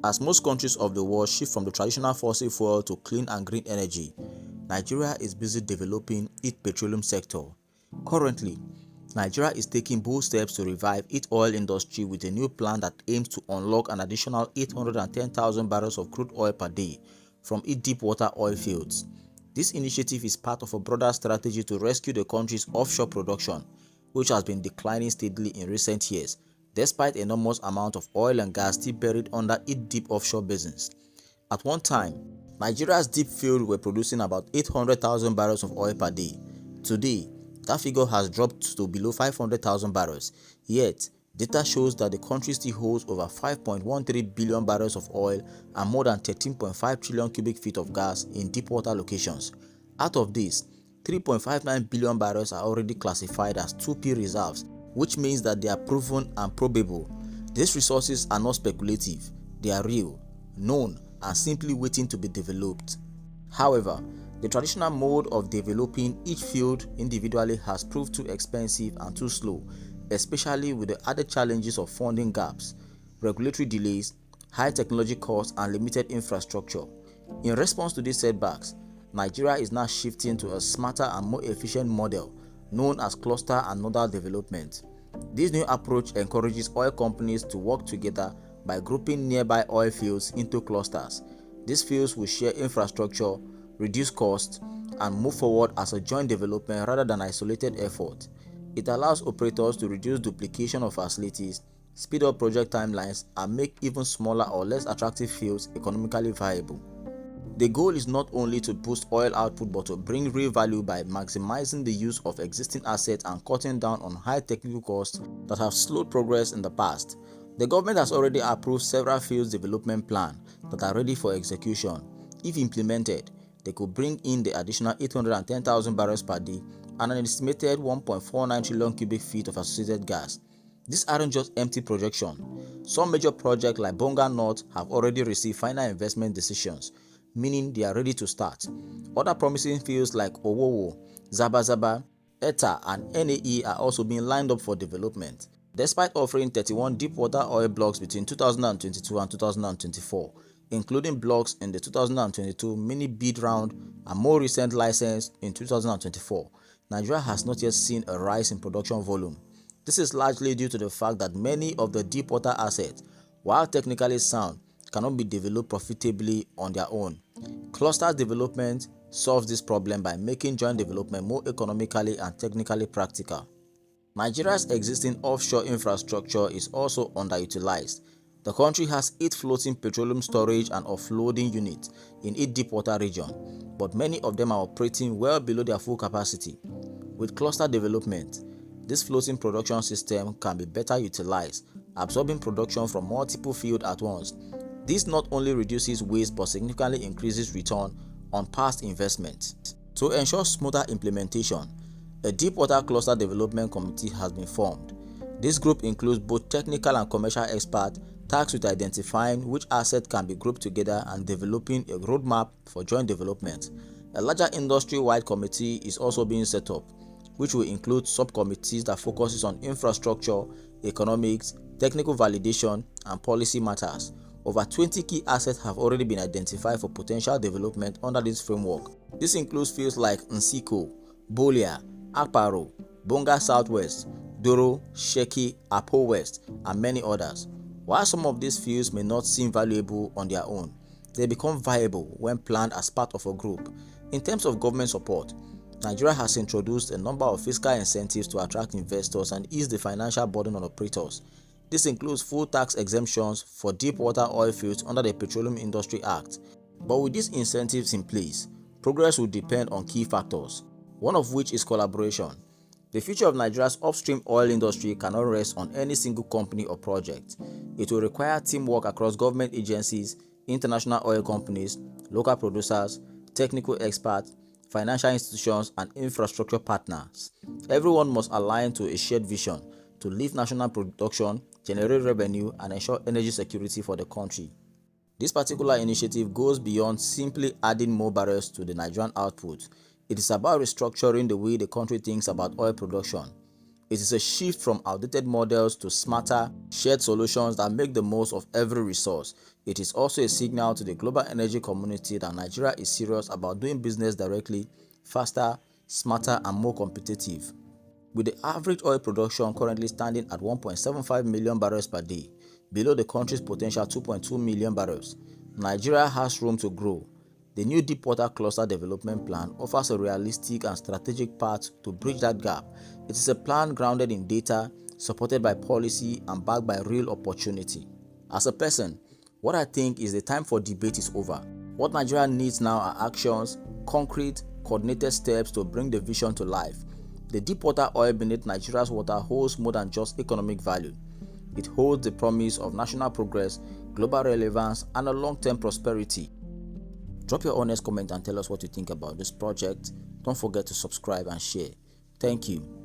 As most countries of the world shift from the traditional fossil fuel to clean and green energy, Nigeria is busy developing its petroleum sector. Currently, Nigeria is taking bold steps to revive its oil industry with a new plan that aims to unlock an additional 810,000 barrels of crude oil per day from its deep-water oil fields. This initiative is part of a broader strategy to rescue the country's offshore production, which has been declining steadily in recent years, despite enormous amount of oil and gas still buried under its deep offshore basins. At one time, Nigeria's deep fields were producing about 800,000 barrels of oil per day. Today, that figure has dropped to below 500,000 barrels. Yet, data shows that the country still holds over 5.13 billion barrels of oil and more than 13.5 trillion cubic feet of gas in deep-water locations. Out of this, 3.59 billion barrels are already classified as 2P reserves, which means that they are proven and probable. These resources are not speculative, they are real, known, and simply waiting to be developed. However, the traditional mode of developing each field individually has proved too expensive and too slow, especially with the added challenges of funding gaps, regulatory delays, high technology costs, and limited infrastructure. In response to these setbacks, Nigeria is now shifting to a smarter and more efficient model known as cluster and nodal development. This new approach encourages oil companies to work together by grouping nearby oil fields into clusters. These fields will share infrastructure, reduce costs, and move forward as a joint development rather than isolated effort. It allows operators to reduce duplication of facilities, speed up project timelines, and make even smaller or less attractive fields economically viable. The goal is not only to boost oil output but to bring real value by maximizing the use of existing assets and cutting down on high technical costs that have slowed progress in the past. The government has already approved several fields development plans that are ready for execution. If implemented, they could bring in the additional 810,000 barrels per day and an estimated 1.49 trillion cubic feet of associated gas. These aren't just empty projections. Some major projects like Bonga North have already received final investment decisions, meaning they are ready to start. Other promising fields like Owowo, Zabazaba, ETA, and NAE are also being lined up for development. Despite offering 31 deep-water oil blocks between 2022 and 2024, including blocks in the 2022 mini bid round and more recent license in 2024, Nigeria has not yet seen a rise in production volume. This is largely due to the fact that many of the deep-water assets, while technically sound, cannot be developed profitably on their own. Cluster development solves this problem by making joint development more economically and technically practical. Nigeria's existing offshore infrastructure is also underutilized. The country has 8 floating petroleum storage and offloading units in its deepwater region, but many of them are operating well below their full capacity. With cluster development, this floating production system can be better utilized, absorbing production from multiple fields at once. This not only reduces waste but significantly increases return on past investments. To ensure smoother implementation, a Deepwater Cluster Development Committee has been formed. This group includes both technical and commercial experts tasked with identifying which assets can be grouped together and developing a roadmap for joint development. A larger industry-wide committee is also being set up, which will include subcommittees that focuses on infrastructure, economics, technical validation, and policy matters. Over 20 key assets have already been identified for potential development under this framework. This includes fields like Nsiko, Bolia, Akparo, Bonga Southwest, Doro, Sheki, Apo West, and many others. While some of these fields may not seem valuable on their own, they become viable when planned as part of a group. In terms of government support, Nigeria has introduced a number of fiscal incentives to attract investors and ease the financial burden on operators. This includes full tax exemptions for deep-water oil fields under the Petroleum Industry Act. But with these incentives in place, progress will depend on key factors, one of which is collaboration. The future of Nigeria's upstream oil industry cannot rest on any single company or project. It will require teamwork across government agencies, international oil companies, local producers, technical experts, financial institutions, and infrastructure partners. Everyone must align to a shared vision to lift national production, generate revenue, and ensure energy security for the country. This particular initiative goes beyond simply adding more barrels to the Nigerian output. It is about restructuring the way the country thinks about oil production. It is a shift from outdated models to smarter, shared solutions that make the most of every resource. It is also a signal to the global energy community that Nigeria is serious about doing business directly, faster, smarter, and more competitive. With the average oil production currently standing at 1.75 million barrels per day, below the country's potential 2.2 million barrels, Nigeria has room to grow. The new Deepwater Cluster Development Plan offers a realistic and strategic path to bridge that gap. It is a plan grounded in data, supported by policy, and backed by real opportunity. As a person, what I think is the time for debate is over. What Nigeria needs now are actions, concrete, coordinated steps to bring the vision to life. The deep water oil beneath Nigeria's water holds more than just economic value. It holds the promise of national progress, global relevance, and a long-term prosperity. Drop your honest comment and tell us what you think about this project. Don't forget to subscribe and share. Thank you.